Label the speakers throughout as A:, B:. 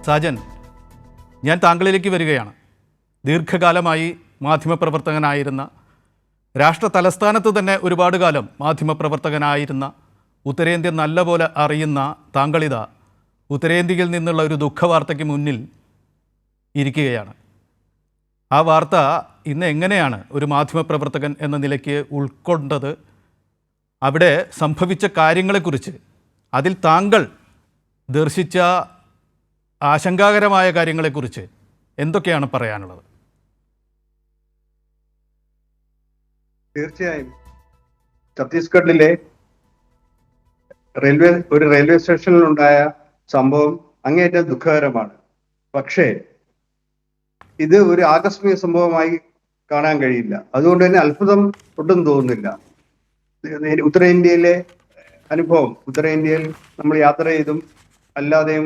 A: സാജൻ, ഞാൻ താങ്കളിലേക്ക് വരികയാണ്. ദീർഘകാലമായി മാധ്യമപ്രവർത്തകനായിരുന്ന, രാഷ്ട്ര തലസ്ഥാനത്ത് തന്നെ ഒരുപാട് കാലം മാധ്യമപ്രവർത്തകനായിരുന്ന, ഉത്തരേന്ത്യ നല്ലപോലെ അറിയുന്ന താങ്കളിത ഉത്തരേന്ത്യയിൽ നിന്നുള്ള ഒരു ദുഃഖവാർത്തയ്ക്ക് മുന്നിൽ ഇരിക്കുകയാണ്. ആ വാർത്ത ഇന്ന് എങ്ങനെയാണ് ഒരു മാധ്യമപ്രവർത്തകൻ എന്ന നിലയ്ക്ക് ഉൾക്കൊണ്ടത്? അവിടെ സംഭവിച്ച കാര്യങ്ങളെക്കുറിച്ച്, അതിൽ താങ്കൾ ദർശിച്ച ആശങ്കാകരമായ കാര്യങ്ങളെക്കുറിച്ച് എന്തൊക്കെയാണ് പറയാനുള്ളത്?
B: തീർച്ചയായും ഛത്തീസ്ഗഡിലെ റെയിൽവേ സ്റ്റേഷനിലുണ്ടായ സംഭവം അങ്ങേയറ്റം ദുഃഖകരമാണ്. പക്ഷേ ഇത് ഒരു ആകസ്മിക സംഭവമായി കാണാൻ കഴിയില്ല. അതുകൊണ്ട് തന്നെ അത്ഭുതം ഒട്ടും തോന്നുന്നില്ല. ഉത്തരേന്ത്യയിലെ അനുഭവം, ഉത്തരേന്ത്യയിൽ നമ്മൾ യാത്ര ചെയ്തും അല്ലാതെയും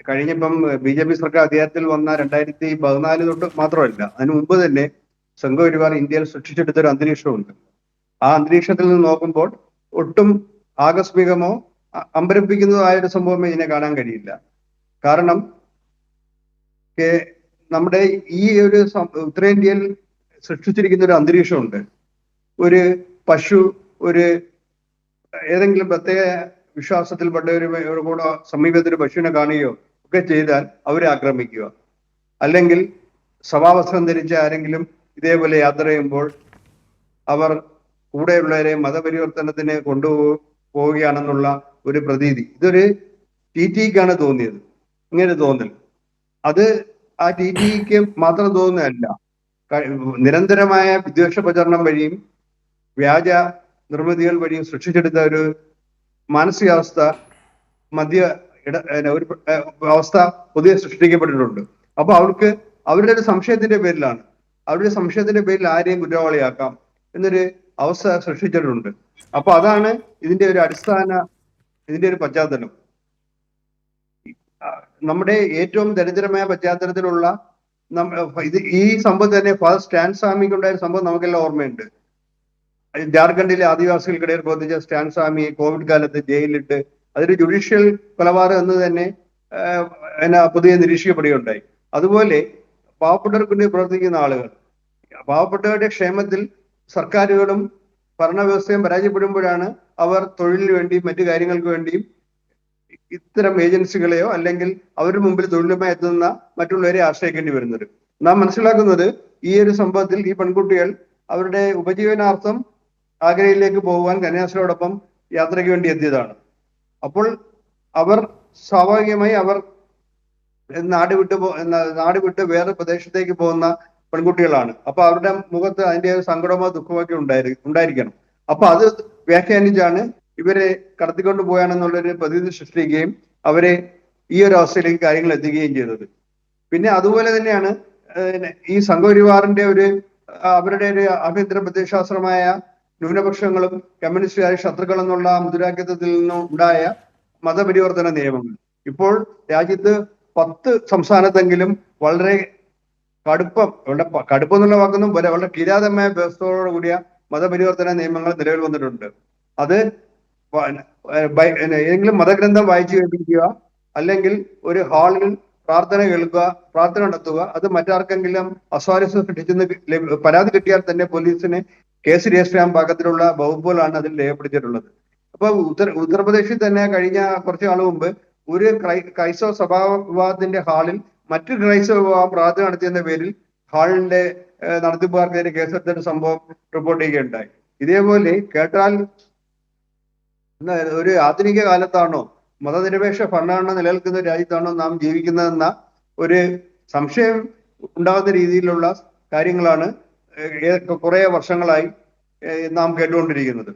B: കഴിഞ്ഞപ്പം BJP സർക്കാർ അധികാരത്തിൽ വന്ന 2014 തൊട്ട് മാത്രമല്ല, അതിനു മുമ്പ് തന്നെ സംഘപരിവാർ ഇന്ത്യയിൽ സൃഷ്ടിച്ചെടുത്തൊരു അന്തരീക്ഷമുണ്ട്. ആ അന്തരീക്ഷത്തിൽ നിന്ന് നോക്കുമ്പോൾ ഒട്ടും ആകസ്മികമോ അമ്പരപ്പിക്കുന്നതോ ഒരു സംഭവമേ ഇതിനെ കാണാൻ കഴിയില്ല. കാരണം നമ്മുടെ ഈ ഒരു ഉത്തരേന്ത്യയിൽ സൃഷ്ടിച്ചിരിക്കുന്ന ഒരു അന്തരീക്ഷമുണ്ട്. ഒരു പശു ഏതെങ്കിലും പ്രത്യേക വിശ്വാസത്തിൽപ്പെട്ട ഒരു കൂടെ സമീപത്തൊരു പശുവിനെ കാണുകയോ ഒക്കെ ചെയ്താൽ അവരെ ആക്രമിക്കുക, അല്ലെങ്കിൽ സഭാവസ്ത്രം ധരിച്ച ആരെങ്കിലും ഇതേപോലെ യാത്ര ചെയ്യുമ്പോൾ അവർ കൂടെയുള്ളവരെ മതപരിവർത്തനത്തിന് കൊണ്ടുപോവുകയാണെന്നുള്ള ഒരു പ്രതീതി. ഇതൊരു TTEക്കാണ് തോന്നിയത്, ഇങ്ങനെ തോന്നൽ. അത് ആ TTEക്ക് മാത്രം തോന്നുന്നതല്ല, നിരന്തരമായ വിദ്വേഷ പ്രചരണം വഴിയും വ്യാജ നിർമ്മിതികൾ വഴിയും സൃഷ്ടിച്ചെടുത്ത ഒരു മാനസികാവസ്ഥ, ഒരു അവസ്ഥ പൊതുവെ സൃഷ്ടിക്കപ്പെട്ടിട്ടുണ്ട്. അപ്പൊ അവരുടെ ഒരു സംശയത്തിന്റെ പേരിൽ ആരെയും കുറ്റവാളിയാക്കാം എന്നൊരു അവസ്ഥ സൃഷ്ടിച്ചിട്ടുണ്ട്. അപ്പൊ അതാണ് ഇതിന്റെ ഒരു പശ്ചാത്തലം. നമ്മുടെ ഏറ്റവും ദരിദ്രമായ പശ്ചാത്തലത്തിലുള്ള ഈ സംഭവം തന്നെ ഫാദർ സ്റ്റാൻ സ്വാമിക്കുണ്ടായ സംഭവം നമുക്കെല്ലാം ഓർമ്മയുണ്ട്. ജാർഖണ്ഡിലെ ആദിവാസികൾക്കിടയിൽ പ്രവർത്തിച്ച സ്റ്റാൻ സ്വാമിയെ കോവിഡ് കാലത്ത് ജയിലിലിട്ട് അതൊരു ജുഡീഷ്യൽ കൊലപാതകം എന്ന് തന്നെ പൊതുവെ നിരീക്ഷിക്കപ്പെടുകയുണ്ടായി. അതുപോലെ പാവപ്പെട്ടവർക്ക് വേണ്ടി പ്രവർത്തിക്കുന്ന ആളുകൾ, പാവപ്പെട്ടവരുടെ ക്ഷേമത്തിൽ സർക്കാരുകളും ഭരണവ്യവസ്ഥയും പരാജയപ്പെടുമ്പോഴാണ് അവർ തൊഴിലിന് വേണ്ടിയും മറ്റു കാര്യങ്ങൾക്ക് വേണ്ടിയും ഇത്തരം ഏജൻസികളെയോ അല്ലെങ്കിൽ അവരുടെ മുമ്പിൽ തൊഴിലുമായി എത്തുന്ന മറ്റുള്ളവരെ ആശ്രയിക്കേണ്ടി വരുന്നത്. നാം മനസ്സിലാക്കുന്നത് ഈ ഒരു സംഭവത്തിൽ ഈ പെൺകുട്ടികൾ അവരുടെ ഉപജീവനാർത്ഥം ആഗ്രയിലേക്ക് പോകുവാൻ കന്യാസ്ത്രീയോടൊപ്പം യാത്രയ്ക്ക് വേണ്ടി എത്തിയതാണ്. അപ്പോൾ സ്വാഭാവികമായി നാട് വിട്ട് വേറെ പ്രദേശത്തേക്ക് പോകുന്ന പെൺകുട്ടികളാണ്. അപ്പൊ അവരുടെ മുഖത്ത് അതിന്റെ സങ്കടമോ ദുഃഖമോ ഒക്കെ ഉണ്ടായിരിക്കണം. അപ്പൊ അത് വ്യാഖ്യാനിച്ചാണ് ഇവരെ കടത്തിക്കൊണ്ട് പോയാണെന്നുള്ളൊരു പ്രതീതി സൃഷ്ടിക്കുകയും അവരെ ഈ ഒരു അവസ്ഥയിലേക്ക് കാര്യങ്ങൾ എത്തിക്കുകയും ചെയ്തത്. പിന്നെ അതുപോലെ തന്നെയാണ് ഈ സംഘപരിവാറിന്റെ അവരുടെ ഒരു ആഭ്യന്തര പ്രത്യയശാസ്ത്രമായ ന്യൂനപക്ഷങ്ങളും കമ്മ്യൂണിസ്റ്റുകാരെ ശത്രുക്കൾ എന്നുള്ള മുദ്രാവാക്യത്തിൽ നിന്നും ഉണ്ടായ മതപരിവർത്തന നിയമങ്ങൾ. ഇപ്പോൾ രാജ്യത്ത് 10 സംസ്ഥാനത്തെങ്കിലും വളരെ കടുപ്പം എന്നുള്ള വാക്കൊന്നും വളരെ കിരാതമായ വ്യവസ്ഥയോട് കൂടിയ മതപരിവർത്തന നിയമങ്ങൾ നിലവിൽ വന്നിട്ടുണ്ട്. അത് ഏതെങ്കിലും മതഗ്രന്ഥം വായിച്ചു കേൾപ്പിക്കുക, അല്ലെങ്കിൽ ഒരു ഹാളിൽ പ്രാർത്ഥന കേൾക്കുക, പ്രാർത്ഥന നടത്തുക, അത് മറ്റാർക്കെങ്കിലും അസ്വാരസ്യം സൃഷ്ടിച്ചെന്ന് പരാതി കിട്ടിയാൽ തന്നെ പോലീസിന് കേസ് രജിസ്റ്റർ ചെയ്യാൻ പാകത്തിലുള്ള വകുപ്പുകളാണ് അതിൽ രേഖപ്പെടുത്തിയിട്ടുള്ളത്. അപ്പൊ ഉത്തർപ്രദേശിൽ തന്നെ കഴിഞ്ഞ കുറച്ചു നാൾ മുമ്പ് ഒരു ക്രൈസ്തവ സഭാ വിഭാഗത്തിന്റെ ഹാളിൽ മറ്റു ക്രൈസ്തവ വിഭാഗം പ്രാർത്ഥന നടത്തിയെന്ന പേരിൽ ഹാളിന്റെ നടത്തിപ്പുകാർക്കെതിരെ കേസെടുത്ത സംഭവം റിപ്പോർട്ട് ചെയ്യുകയുണ്ടായി. ഇതേപോലെ കേട്ടാൽ ഒരു ആധുനിക കാലത്താണോ മതനിരപേക്ഷ ഭരണഘടന നിലനിൽക്കുന്ന രാജ്യത്താണോ നാം ജീവിക്കുന്നതെന്ന ഒരു സംശയം ഉണ്ടാകുന്ന രീതിയിലുള്ള കാര്യങ്ങളാണ് കുറെ വർഷങ്ങളായി നാം കേട്ടുകൊണ്ടിരിക്കുന്നത്.